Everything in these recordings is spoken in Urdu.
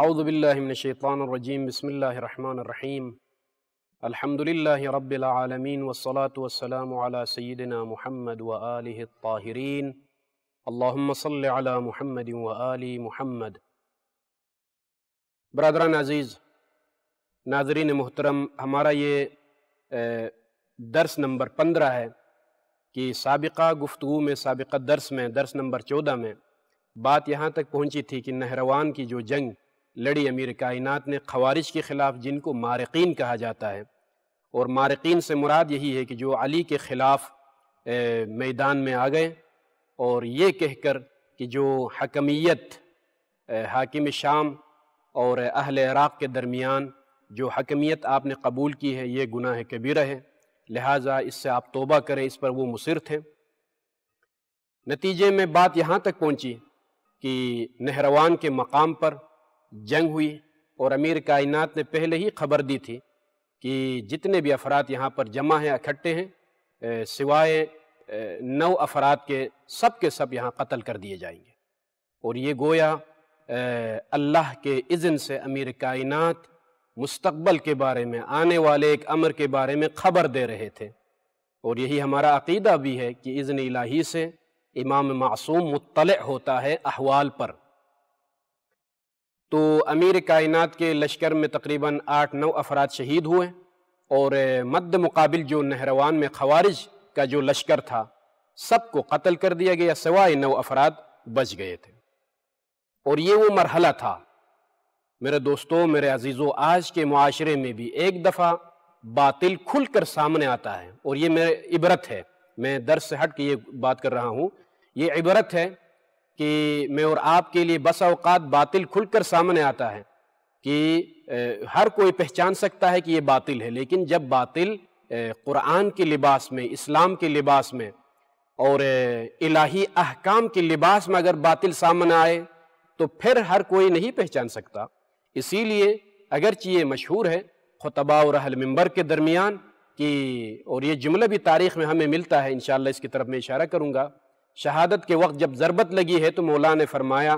اعوذ باللہ من الشیطان الرجیم بسم اللہ الرحمن الرحیم الحمدللہ رب العالمین والصلاة والسلام علی سیدنا محمد وآلہ الطاہرین اللہم صل علی محمد وآل محمد۔ برادران عزیز، ناظرین محترم، ہمارا یہ درس نمبر 15 ہے کہ سابقہ گفتگو میں، سابقہ درس نمبر 14 میں بات یہاں تک پہنچی تھی کہ نہروان کی جو جنگ لڑی امیر کائنات نے خوارج کے خلاف، جن کو مارقین کہا جاتا ہے، اور مارقین سے مراد یہی ہے کہ جو علی کے خلاف میدان میں آ گئے اور یہ کہہ کر کہ جو حکمیت حاکم شام اور اہل عراق کے درمیان جو حکمیت آپ نے قبول کی ہے، یہ گناہ کبیرہ ہے، لہٰذا اس سے آپ توبہ کریں، اس پر وہ مصر تھے۔ نتیجے میں بات یہاں تک پہنچی کہ نہروان کے مقام پر جنگ ہوئی، اور امیر کائنات نے پہلے ہی خبر دی تھی کہ جتنے بھی افراد یہاں پر جمع ہیں، اکٹھے ہیں، سوائے 9 افراد کے سب یہاں قتل کر دیے جائیں گے۔ اور یہ گویا اللہ کے اذن سے امیر کائنات مستقبل کے بارے میں، آنے والے ایک امر کے بارے میں خبر دے رہے تھے، اور یہی ہمارا عقیدہ بھی ہے کہ اذن الہی سے امام معصوم مطلع ہوتا ہے احوال پر۔ تو امیر کائنات کے لشکر میں تقریباً 8-9 افراد شہید ہوئے، اور مد مقابل جو نہروان میں خوارج کا جو لشکر تھا، سب کو قتل کر دیا گیا، سوائے 9 افراد بچ گئے تھے۔ اور یہ وہ مرحلہ تھا میرے دوستوں، میرے عزیزوں، آج کے معاشرے میں بھی ایک دفعہ باطل کھل کر سامنے آتا ہے، اور یہ میرے عبرت ہے، میں درس سے ہٹ کے یہ بات کر رہا ہوں، یہ عبرت ہے کہ میں اور آپ کے لیے بسا اوقات باطل کھل کر سامنے آتا ہے کہ ہر کوئی پہچان سکتا ہے کہ یہ باطل ہے، لیکن جب باطل قرآن کے لباس میں، اسلام کے لباس میں اور الہی احکام کے لباس میں اگر باطل سامنے آئے تو پھر ہر کوئی نہیں پہچان سکتا۔ اسی لیے اگرچہ یہ مشہور ہے خطباء اور اہل منبر کے درمیان کہ، اور یہ جملہ بھی تاریخ میں ہمیں ملتا ہے، انشاءاللہ اس کی طرف میں اشارہ کروں گا، شہادت کے وقت جب ضربت لگی ہے تو مولا نے فرمایا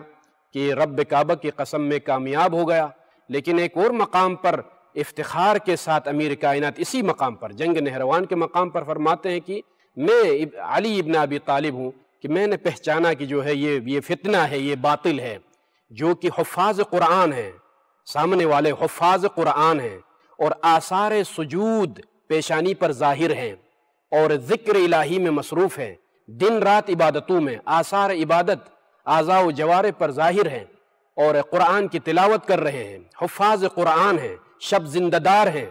کہ رب کعبہ کی قسم میں کامیاب ہو گیا، لیکن ایک اور مقام پر افتخار کے ساتھ امیر کائنات اسی مقام پر، جنگ نہروان کے مقام پر فرماتے ہیں کہ میں علی ابن ابی طالب ہوں کہ میں نے پہچانا کہ جو ہے یہ فتنہ ہے، یہ باطل ہے، جو کہ حفاظ قرآن ہیں، سامنے والے حفاظ قرآن ہیں، اور آثار سجود پیشانی پر ظاہر ہیں، اور ذکر الہی میں مصروف ہیں، دن رات عبادتوں میں آثار عبادت اعضاء و جوارح پر ظاہر ہیں، اور قرآن کی تلاوت کر رہے ہیں، حفاظ قرآن ہیں، شب زندہ دار ہیں،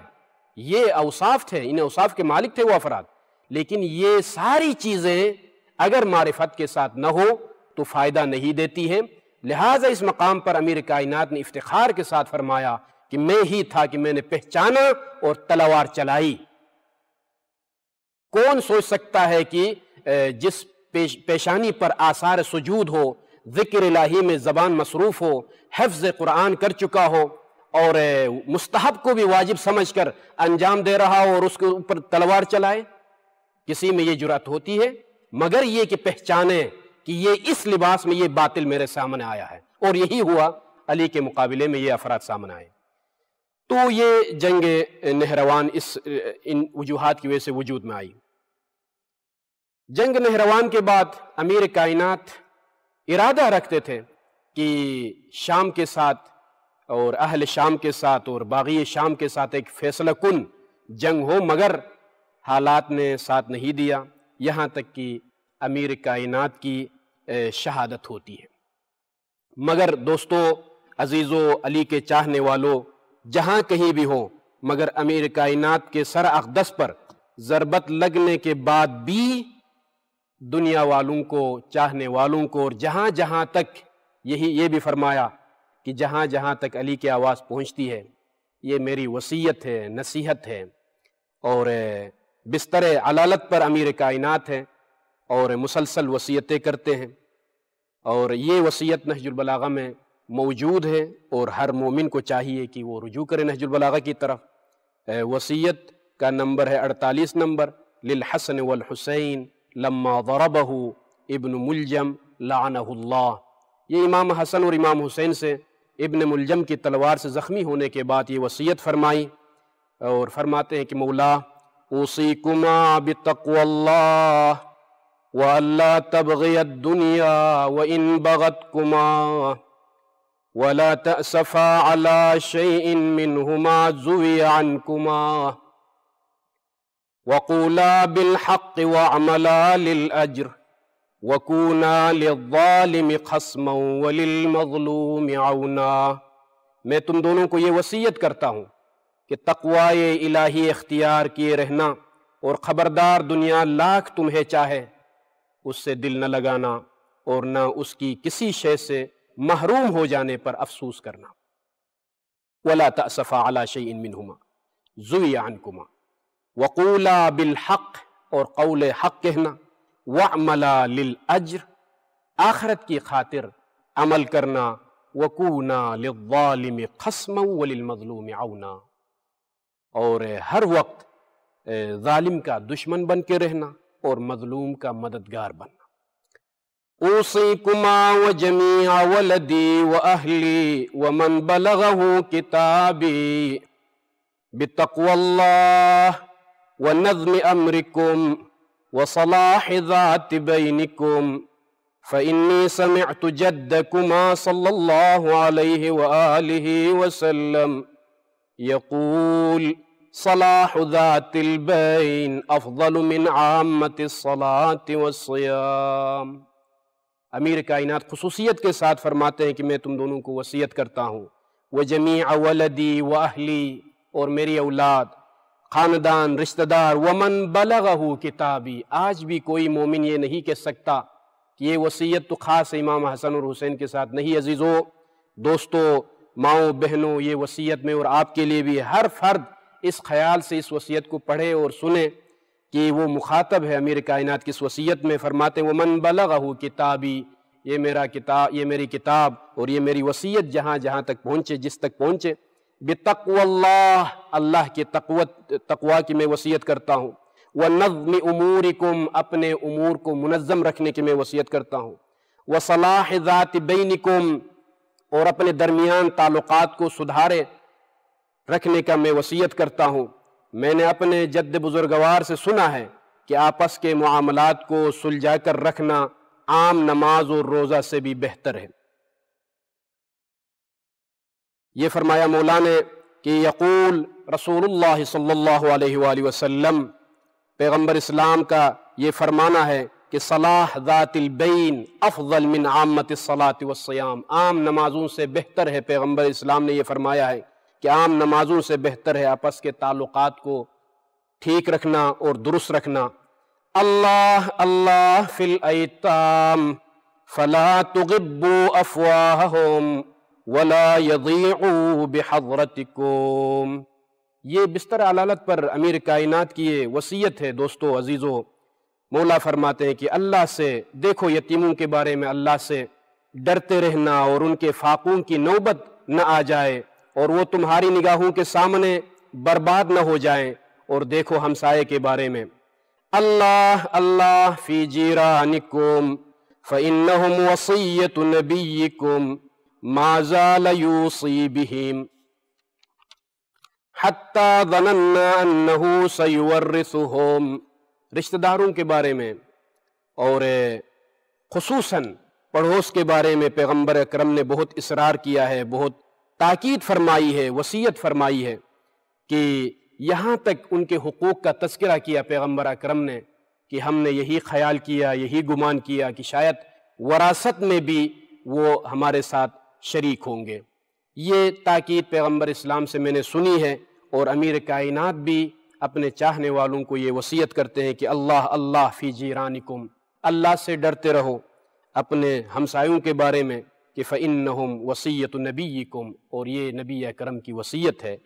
یہ اوصاف تھے، ان اوصاف کے مالک تھے وہ افراد۔ لیکن یہ ساری چیزیں اگر معرفت کے ساتھ نہ ہو تو فائدہ نہیں دیتی ہیں، لہٰذا اس مقام پر امیر کائنات نے افتخار کے ساتھ فرمایا کہ میں ہی تھا کہ میں نے پہچانا اور تلوار چلائی۔ کون سوچ سکتا ہے کہ جس پیشانی پر آثار سجود ہو، ذکر الہی میں زبان مصروف ہو، حفظ قرآن کر چکا ہو، اور مستحب کو بھی واجب سمجھ کر انجام دے رہا ہو، اور اس کے اوپر تلوار چلائے؟ کسی میں یہ جرأت ہوتی ہے؟ مگر یہ کہ پہچانے کہ یہ اس لباس میں یہ باطل میرے سامنے آیا ہے، اور یہی ہوا، علی کے مقابلے میں یہ افراد سامنے آئے۔ تو یہ جنگ نہروان ان وجوہات کی وجہ سے وجود میں آئی۔ جنگ نہروان کے بعد امیر کائنات ارادہ رکھتے تھے کہ شام کے ساتھ اور اہل شام کے ساتھ اور باغی شام کے ساتھ ایک فیصلہ کن جنگ ہو، مگر حالات نے ساتھ نہیں دیا، یہاں تک کہ امیر کائنات کی شہادت ہوتی ہے۔ مگر دوستو، عزیزو، علی کے چاہنے والو، جہاں کہیں بھی ہوں، مگر امیر کائنات کے سر اقدس پر ضربت لگنے کے بعد بھی دنیا والوں کو، چاہنے والوں کو، اور جہاں جہاں تک، یہ بھی فرمایا کہ جہاں جہاں تک علی کی آواز پہنچتی ہے، یہ میری وصیت ہے، نصیحت ہے، اور بستر علالت پر امیر کائنات ہیں اور مسلسل وصیتیں کرتے ہیں، اور یہ وصیت نہج البلاغہ میں موجود ہے، اور ہر مومن کو چاہیے کہ وہ رجوع کرے نہج البلاغہ کی طرف۔ وصیت کا نمبر ہے 48 نمبر، للحسن والحسین لما ضربہ ابن ملجم لعنہ اللہ۔ یہ امام حسن اور امام حسین سے ابن ملجم کی تلوار سے زخمی ہونے کے بعد یہ وصیت فرمائی، اور فرماتے ہیں کہ مولا اوصیکما بتقوی اللہ وَأَلَّا تَبْغِيَ الدُّنْيَا وَإِن بَغَتْكُمَا وَلَا تَأْسَفَا عَلَى شَيْءٍ مِّنْهُمَا زُوِيَ عَنْكُمَا وَقُولَا بِالْحَقِّ وَاعْمَلَا لِلْأَجْرِ وَكُونَا لِلظَّالِمِ خَصْمًا وَلِلْمَظْلُومِ عَوْنًا۔ میں تم دونوں کو یہ وصیت کرتا ہوں کہ تقوی الہی اختیار کیے رہنا، اور خبردار دنیا لاکھ تمہیں چاہے اس سے دل نہ لگانا، اور نہ اس کی کسی شے سے محروم ہو جانے پر افسوس کرنا۔ وَلَا تَأْسَفَا عَلَى شَيْءٍ مِّنْهُمَا زُوِيَ عَنْكُمَا وَقُولَا بِالْحَقِّ، اور قول حق کہنا، وَاعْمَلَا لِلْأَجْرِ، آخرت کی خاطر عمل کرنا، وَكُونَا لِلظَّالِمِ خَصْمًا وَلِلْمَظْلُومِ عَوْنًا، اور ہر وقت ظالم کا دشمن بن کے رہنا اور مظلوم کا مددگار بننا۔ اوصیکما وجمیع ولدی واہلی ومن بلغہ کتابی بتقوی اللہ ونظم امرکم وصلاح ذات بینکم فإنی سمعت جدکما صلی اللہ علیہ وآلہ وسلم یقول صلاح ذات البین افضل من عامت الصلاة والصیام۔ امیر کائنات خصوصیت کے ساتھ فرماتے ہیں کہ میں تم دونوں کو وصیت کرتا ہوں، وجمیع ولدی واہلی، اور میری اولاد، خاندان، رشتہ دار، ومن بلغہ کتابی۔ آج بھی کوئی مومن یہ نہیں کہہ سکتا کہ یہ وصیت تو خاص امام حسن اور حسین کے ساتھ نہیں۔ عزیزو، دوستو، ماؤں، بہنوں، یہ وصیت میں اور آپ کے لیے بھی ہر فرد اس خیال سے اس وصیت کو پڑھے اور سنے کہ وہ مخاطب ہے امیر کائنات کی اس وصیت میں۔ فرماتے ہیں ومن بلغہ کتابی، یہ میری کتاب اور یہ میری وصیت جہاں جہاں تک پہنچے، جس تک پہنچے، بتقوی اللہ، اللہ کے تقوی کی میں وصیت کرتا ہوں، ونظم امورکم، اپنے امور کو منظم رکھنے کی میں وصیت کرتا ہوں، وصلاح ذات بینکم، اور اپنے درمیان تعلقات کو سدھارے رکھنے کا میں وصیت کرتا ہوں۔ میں نے اپنے جد بزرگوار سے سنا ہے کہ آپس کے معاملات کو سلجھا کر رکھنا عام نماز اور روزہ سے بھی بہتر ہے۔ یہ فرمایا مولا نے کہ یقول رسول اللہ صلی اللہ علیہ وآلہ وسلم، پیغمبر اسلام کا یہ فرمانا ہے کہ صلاح ذات البین افضل من عامت الصلاة والصیام، عام نمازوں سے بہتر ہے۔ پیغمبر اسلام نے یہ فرمایا ہے کہ عام نمازوں سے بہتر ہے آپس کے تعلقات کو ٹھیک رکھنا اور درست رکھنا۔ اللہ اللہ فی الایتام فلا تغبوا افواہہم ولا یضیعوا بحضرتکم۔ یہ بستر علالت پر امیر کائنات کی یہ وصیت ہے۔ دوستو عزیزو، مولا فرماتے ہیں کہ اللہ سے دیکھو، یتیموں کے بارے میں اللہ سے ڈرتے رہنا اور ان کے فاقوں کی نوبت نہ آ جائے اور وہ تمہاری نگاہوں کے سامنے برباد نہ ہو جائیں۔ اور دیکھو ہمسائے کے بارے میں، اللہ اللہ فی جیرانکم فإنہم وصیۃ نبیکم ما زال یوصی بہم حتی ظننا انہ سیورثہم۔ رشتہ داروں کے بارے میں اور خصوصاً پڑوس کے بارے میں پیغمبر اکرم نے بہت اصرار کیا ہے، بہت تاکید فرمائی ہے، وصیت فرمائی ہے کہ یہاں تک ان کے حقوق کا تذکرہ کیا پیغمبر اکرم نے کہ ہم نے یہی خیال کیا، یہی گمان کیا کہ شاید وراثت میں بھی وہ ہمارے ساتھ شریک ہوں گے۔ یہ تاکید پیغمبر اسلام سے میں نے سنی ہے، اور امیر کائنات بھی اپنے چاہنے والوں کو یہ وصیت کرتے ہیں کہ اللہ اللہ فی جیرانکم، اللہ سے ڈرتے رہو اپنے ہمسایوں کے بارے میں کہ فإنہم وصیۃ نبیکم، اور یہ نبی اکرم کی وصیت ہے۔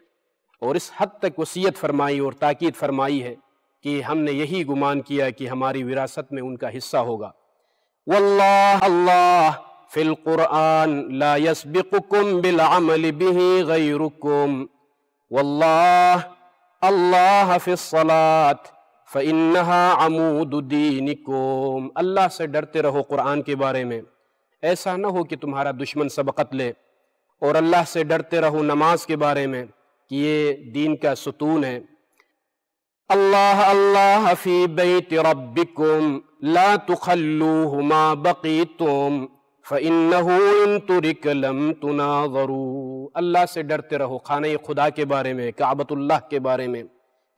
اور اس حد تک وصیت فرمائی اور تاکید فرمائی ہے کہ ہم نے یہی گمان کیا کہ ہماری وراثت میں ان کا حصہ ہوگا۔ واللہ اللہ فی القرآن لا یسبقکم بالعمل بہ غیرکم، واللہ اللہ فی الصلاة فإنہا عمود دینکم۔ اللہ سے ڈرتے رہو قرآن کے بارے میں، ایسا نہ ہو کہ تمہارا دشمن سبقت لے اور اللہ سے ڈرتے رہو نماز کے بارے میں کہ یہ دین کا ستون ہے۔ اللہ اللہ فی بیت ربکم لا تخلوہ ما بقیتم فإنہ ان ترک لم تناظروا۔ اللہ سے ڈرتے رہو خانہ خدا کے بارے میں، کعبۃ اللہ کے بارے میں،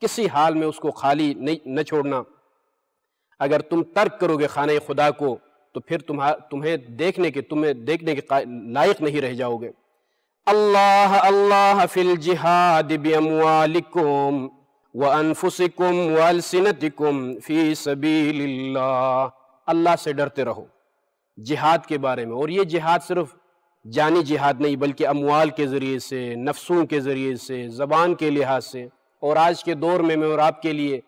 کسی حال میں اس کو خالی نہ چھوڑنا۔ اگر تم ترک کرو گے خانہ خدا کو تو پھر تمہیں دیکھنے کے لائق نہیں رہ جاؤ گے۔ اللہ اللہ فی الجہاد باموالکم وانفسکم والسنتکم فی سبیل اللہ۔ اللہ سے ڈرتے رہو جہاد کے بارے میں، اور یہ جہاد صرف جانی جہاد نہیں بلکہ اموال کے ذریعے سے، نفسوں کے ذریعے سے، زبان کے لحاظ سے، اور آج کے دور میں اور آپ کے لیے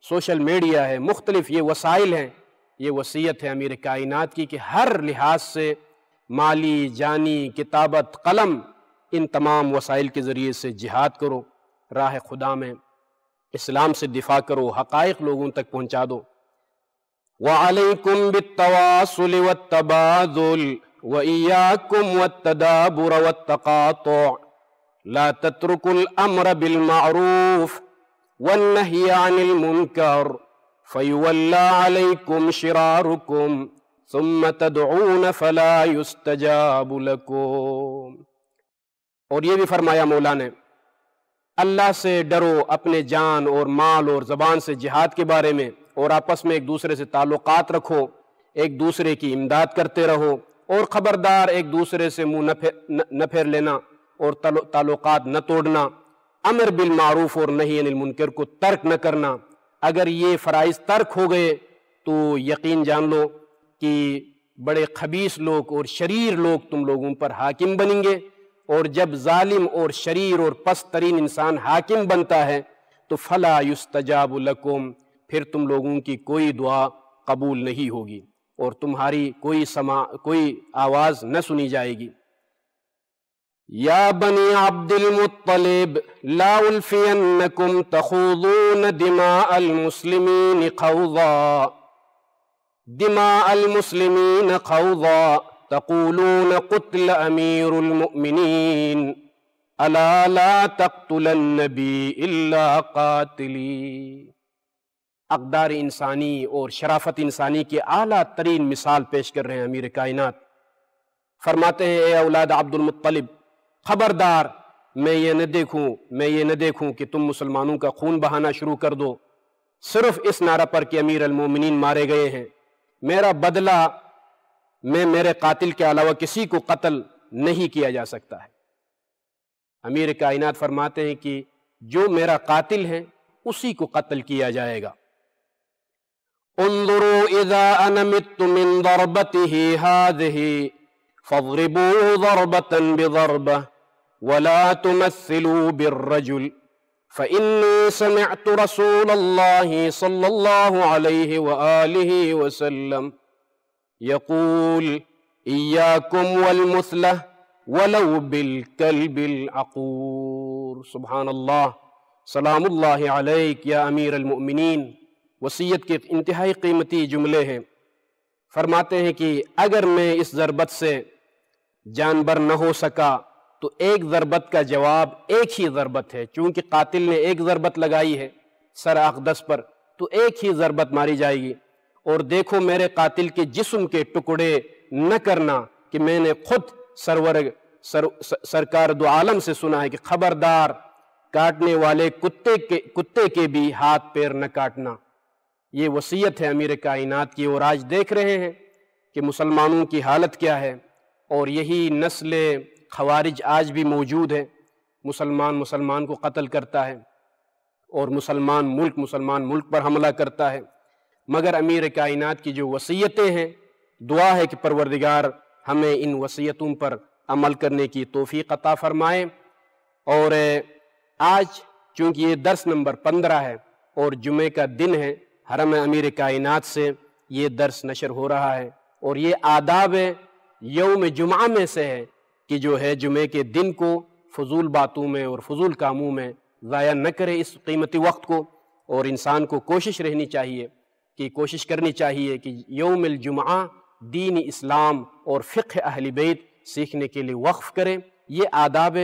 سوشل میڈیا ہے، مختلف یہ وسائل ہیں۔ یہ وصیت ہے امیر کائنات کی کہ ہر لحاظ سے مالی، جانی، کتابت، قلم، ان تمام وسائل کے ذریعے سے جہاد کرو، راہ خدا میں اسلام سے دفاع کرو، حقائق لوگوں تک پہنچا دو۔ وعلیکم بالتواصل والتبادل وإیاکم والتدابر والتقاطع لا تترکوا الامر بالمعروف والنہی عن المنکر فیولی علیکم شرارکم ثم تدعون فلا یستجاب لکم۔ اور یہ بھی فرمایا مولا نے، اللہ سے ڈرو اپنے جان اور مال اور زبان سے جہاد کے بارے میں، اور آپس میں ایک دوسرے سے تعلقات رکھو، ایک دوسرے کی امداد کرتے رہو، اور خبردار ایک دوسرے سے منہ نہ پھیر لینا اور تعلقات نہ توڑنا، امر بالمعروف اور نہی عن المنکر کو ترک نہ کرنا۔ اگر یہ فرائض ترک ہو گئے تو یقین جان لو کہ بڑے خبیث لوگ اور شریر لوگ تم لوگوں پر حاکم بنیں گے، اور جب ظالم اور شریر اور پست ترین انسان حاکم بنتا ہے تو فلا یستجاب لکم، پھر تم لوگوں کی کوئی دعا قبول نہیں ہوگی اور تمہاری کوئی آواز نہ سنی جائے گی۔ یا بنی عبد المطلب لا الفینکم تخوضون دماء المسلمین خوضا تقولون قتل امیر المؤمنین الا لا تقتلن بی الا قاتلی۔ اقدار انسانی اور شرافت انسانی کی اعلیٰ ترین مثال پیش کر رہے ہیں امیر کائنات۔ فرماتے ہیں اے اولاد عبد المطلب، خبردار میں یہ نہ دیکھوں کہ تم مسلمانوں کا خون بہانا شروع کر دو صرف اس نعرہ پر کہ امیر المومنین مارے گئے ہیں۔ میرا بدلہ میں میرے قاتل کے علاوہ کسی کو قتل نہیں کیا جا سکتا ہے۔ امیر کائنات فرماتے ہیں کہ جو میرا قاتل ہے اسی کو قتل کیا جائے گا۔ انظروا اذا انا مت من ضربته هذه فاضربوا ضربة بضربة ولا تمثلوا بالرجل فإني سمعت رسول الله صلى الله عليه وآله وسلم يقول إياكم والمثلة ولو بالكلب العقور۔ سبحان اللہ، سلام اللہ علیک یا امیر المؤمنین۔ وصیت کے انتہائی قیمتی جملے ہیں۔ فرماتے ہیں کہ اگر میں اس ضربت سے جانبر نہ ہو سکا تو ایک ضربت کا جواب ایک ہی ضربت ہے، چونکہ قاتل نے ایک ضربت لگائی ہے سر اقدس پر تو ایک ہی ضربت ماری جائے گی۔ اور دیکھو میرے قاتل کے جسم کے ٹکڑے نہ کرنا کہ میں نے خود سرکار دو عالم سے سنا ہے کہ خبردار کاٹنے والے کتے کے بھی ہاتھ پیر نہ کاٹنا۔ یہ وصیت ہے امیر کائنات کی، اور آج دیکھ رہے ہیں کہ مسلمانوں کی حالت کیا ہے، اور یہی نسل خوارج آج بھی موجود ہے۔ مسلمان کو قتل کرتا ہے اور مسلمان ملک پر حملہ کرتا ہے، مگر امیر کائنات کی جو وصیتیں ہیں، دعا ہے کہ پروردگار ہمیں ان وصیتوں پر عمل کرنے کی توفیق عطا فرمائے۔ اور آج چونکہ یہ درس نمبر 15 ہے اور جمعے کا دن ہے، حرم امیر کائنات سے یہ درس نشر ہو رہا ہے، اور یہ آداب یوم جمعہ میں سے ہے کہ جو ہے جمعے کے دن کو فضول باتوں میں اور فضول کاموں میں ضائع نہ کرے اس قیمتی وقت کو، اور انسان کو کوشش کرنی چاہیے کہ یوم الجمعہ دین اسلام اور فقہ اہل بیت سیکھنے کے لیے وقف کریں یہ آداب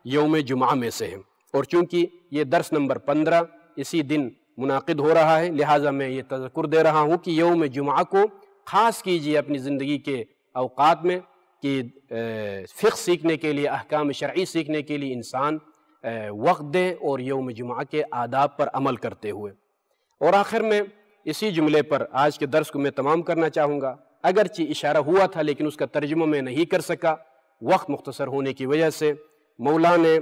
یوم جمعہ میں سے ہیں، اور چونکہ یہ درس نمبر 15 اسی دن منعقد ہو رہا ہے، لہٰذا میں یہ تذکر دے رہا ہوں کہ یوم جمعہ کو خاص کیجیے اپنی زندگی کے اوقات میں کہ فقہ سیکھنے کے لیے، احکام شرعی سیکھنے کے لیے انسان وقت دے اور یوم جمعہ کے آداب پر عمل کرتے ہوئے۔ اور آخر میں اسی جملے پر آج کے درس کو میں تمام کرنا چاہوں گا، اگرچہ اشارہ ہوا تھا لیکن اس کا ترجمہ میں نہیں کر سکا وقت مختصر ہونے کی وجہ سے۔ مولا نے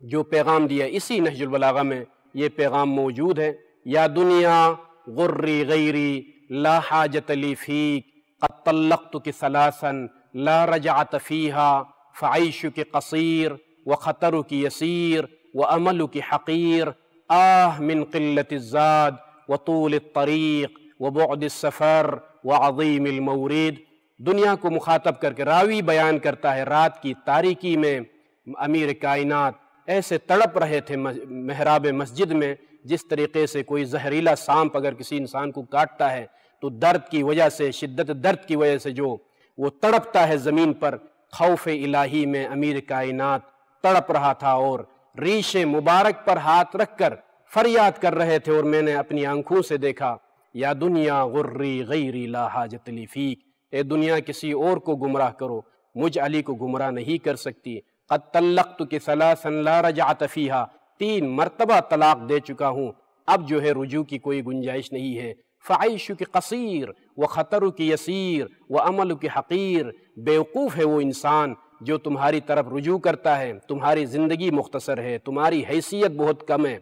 جو پیغام دیا اسی نہج البلاغہ میں یہ پیغام موجود ہے، یا دنیا غری غیری لا حاجت لی فیک قد طلقتک ثلاثا لا رجعت فیہا فعیشک قصیر وخطرک یسیر وعملک حقیر آہ من قلت الزاد وطول الطریق وبعد السفر وعظیم المورد۔ دنیا کو مخاطب کر کے راوی بیان کرتا ہے رات کی تاریکی میں امیر کائنات ایسے تڑپ رہے تھے محراب مسجد میں جس طریقے سے کوئی زہریلا سانپ اگر کسی انسان کو کاٹتا ہے تو درد کی وجہ سے، شدت درد کی وجہ سے جو وہ تڑپتا ہے زمین پر، خوف الہی میں امیر کائنات تڑپ رہا تھا اور ریش مبارک پر ہاتھ رکھ کر فریاد کر رہے تھے، اور میں نے اپنی آنکھوں سے دیکھا یا دنیا غری غیری لا حاجت لی فیک، اے دنیا کسی اور کو گمراہ کرو، مجھ علی کو گمراہ نہیں کر سکتی۔ قد طلقتک ثلاثا لا رجعت فیہا، 3 مرتبہ طلاق دے چکا ہوں، اب جو ہے رجوع کی کوئی گنجائش نہیں ہے۔ فعیشک قصیر وخطرک یسیر وعملک حقیر، بیوقوف ہے وہ انسان جو تمہاری طرف رجوع کرتا ہے، تمہاری زندگی مختصر ہے، تمہاری حیثیت بہت کم ہے۔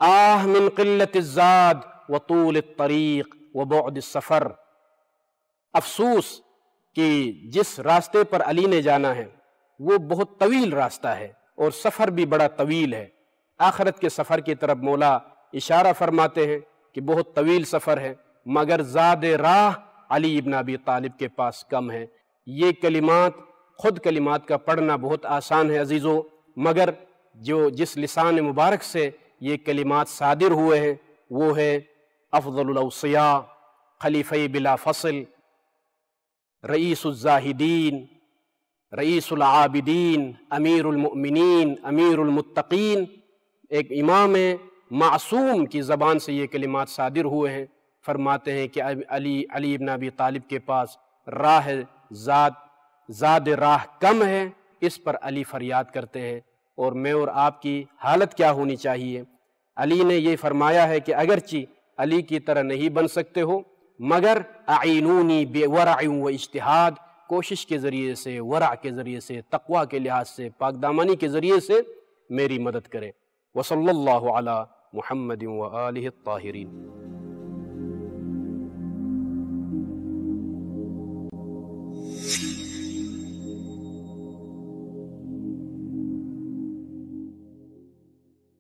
آہ من قلت الزاد وطول الطریق وبعد السفر، افسوس کہ جس راستے پر علی نے جانا ہے وہ بہت طویل راستہ ہے اور سفر بھی بڑا طویل ہے۔ آخرت کے سفر کی طرف مولا اشارہ فرماتے ہیں کہ بہت طویل سفر ہے، مگر زاد راہ علی ابن ابی طالب کے پاس کم ہے۔ یہ کلمات، خود کلمات کا پڑھنا بہت آسان ہے عزیزو، مگر جس لسان مبارک سے یہ کلمات صادر ہوئے ہیں وہ ہے افضل الاوصیاء، خلیفہ بلا فصل، رئیس الزاہدین، رئیس العابدین، امیر المؤمنین، امیر المتقین، ایک امام معصوم کی زبان سے یہ کلمات صادر ہوئے ہیں۔ فرماتے ہیں کہ علی ابن ابی طالب کے پاس راہ زاد راہ کم ہے، اس پر علی فریاد کرتے ہیں۔ اور میں اور آپ کی حالت کیا ہونی چاہیے؟ علی نے یہ فرمایا ہے کہ اگرچہ علی کی طرح نہیں بن سکتے ہو مگر اعینونی بورع و اجتہاد، کوشش کے ذریعے سے، ورع کے ذریعے سے، تقوی کے لحاظ سے، پاک دامنی کے ذریعے سے میری مدد کریں۔ وصلی اللہ علی محمد و آلہ الطاہرین۔